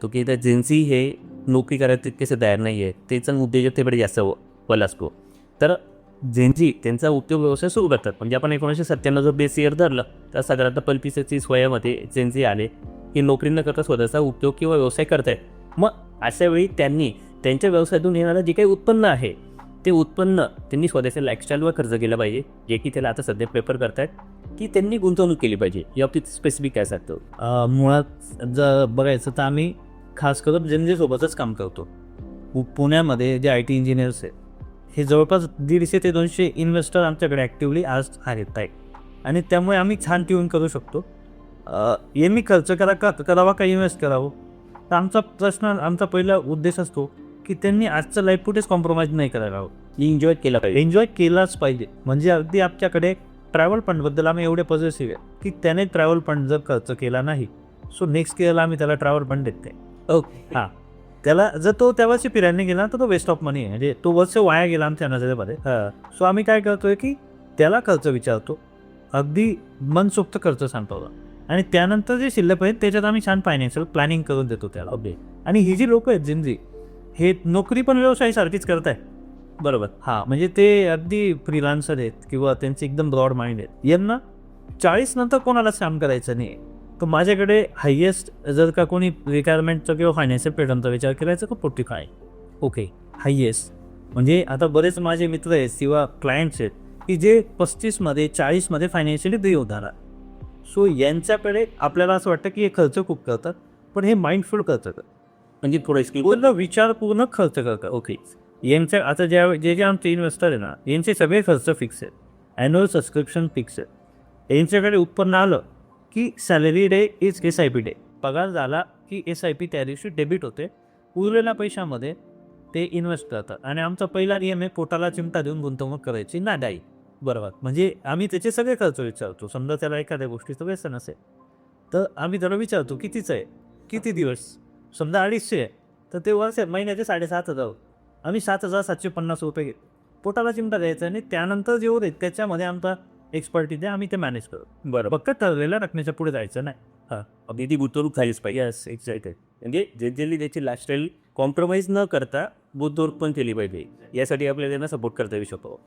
तो की जेन्झी हे नोकरी करायला तितकेसे तयार नाही आहे, त्याचा उद्योजकतेकडे जास्त कल असतो. तर जेन्झी त्यांचा उद्योग व्यवसाय सुरू करतात. म्हणजे आपण 1997 जो बेस इयर धरलं तर साधारणतः 25-30 वयामध्ये जेन्झी आले की नोकरी न करता स्वतःचा उद्योग किंवा व्यवसाय करतायत. मग अशा वेळी त्यांनी त्यांच्या व्यवसायातून येणारं जे काही उत्पन्न आहे ते उत्पन्न त्यांनी स्वतःच्या लाईफस्टाईलवर खर्च केलं पाहिजे, जे की त्याला आता सध्या प्रेफर करतायत की त्यांनी गुंतवणूक केली पाहिजे. या बाबतीत स्पेसिफिक काय सांगतो? मुळात जर बघायचं तर आम्ही खास करून जेनझीसोबतच काम करतो. पुण्यामध्ये जे IT इंजिनियर्स आहेत हे जवळपास 150 ते 200 इन्व्हेस्टर आमच्याकडे ॲक्टिव्हली आज आहेत आणि त्यामुळे आम्ही छान ट्यून करू शकतो. यांनी खर्च करावा का इन्व्हेस्ट करावं, तर आमचा पहिला उद्देश असतो की त्यांनी आजचं लाईफ कुठेच कॉम्प्रोमाइज नाही करायला हवं. एन्जॉय केला पाहिजे. एन्जॉय केलाच पाहिजे. म्हणजे अगदी आमच्याकडे ट्रॅव्हल फंडबद्दल आम्ही एवढे पॉझिटिव्ह आहे की त्याने ट्रॅव्हल फंड जर खर्च केला नाही सो नेक्स्ट इयरला आम्ही त्याला ट्रॅव्हल फंड देत नाही. ओके. हां, त्याला जर तो त्या वर्षी फिरायला गेला तर तो वेस्ट ऑफ मनी आहे. म्हणजे तो वर्ष वाया गेला आमच्या नजरेमध्ये. सो आम्ही काय करतोय की त्याला खर्च विचारतो, अगदी मनसोक्त खर्च सांगतो आणि त्यानंतर जे शिल्लक आहेत त्याच्यात आम्ही छान फायनान्शियल प्लॅनिंग करून देतो त्याला. ओके. आणि ही जी लोक आहेत जिंजी हे नोकरी पण व्यवसायासारखीच करत आहे. बरोबर. हां, म्हणजे ते अगदी फ्रीलान्सर आहेत किंवा त्यांचे एकदम ब्रॉड माइंड आहेत. यांना 40 नंतर कोणालाच काम करायचं नाही. तर माझ्याकडे हायेस्ट जर का कोणी रिटायरमेंटचा किंवा फायनान्शियल फ्रीडमचा विचार करायचा तर 45 आहे. ओके. हायेस्ट म्हणजे आता बरेच माझे मित्र आहेत किंवा क्लायंट्स आहेत की जे 35मध्ये 40मध्ये फायनान्शियली फ्री होणार. सो यांच्याकडे आपल्याला असं वाटतं की हे खर्च खूप करतात, पण हे माइंडफुल खर्च करतात. म्हणजे थोडं स्किल. पूर्ण विचारपूर्ण खर्च करतात. ओके. यांचं आता जे आमचे इन्व्हेस्टर आहे ना यांचे सगळे खर्च फिक्स आहेत. ॲन्युअल सबस्क्रिप्शन फिक्स आहे. यांच्याकडे उत्पन्न आलं की salary day is SIP day. पगार झाला की SIP त्या दिवशी डेबिट होते. उरलेल्या पैशामध्ये ते इन्व्हेस्ट करतात आणि आमचा पहिला नियम आहे पोटाला चिमटा देऊन गुंतवणूक करायची नाही. बरोबर. म्हणजे आम्ही त्याचे सगळे खर्च विचारतो. समजा त्याला एखाद्या गोष्टीचं व्यसन असेल तर आम्ही त्याला विचारतो कितीचं आहे, किती दिवस. समजा 250 आहे तर ते महिन्याचे 7,500 आम्ही 7,750 रुपये घेतो. पोटाला चिमटा द्यायचा आणि त्यानंतर जे उरेल त्याच्यामध्ये आमचा एक्सपर्टीज आहे, आम्ही ते मॅनेज करतो. बरं. फक्त ठरलेल्या रकमेच्या पुढे जायचं नाही. अगदी ती गुंतवणूक झालीच पाहिजे. Yes, exactly. म्हणजे जनरली त्याची लाईफस्टाईल कॉम्प्रोमाइज न करता गुंतवणूक पण केली पाहिजे. यासाठी आपल्याला त्यांना सपोर्ट करता येऊ शकतो.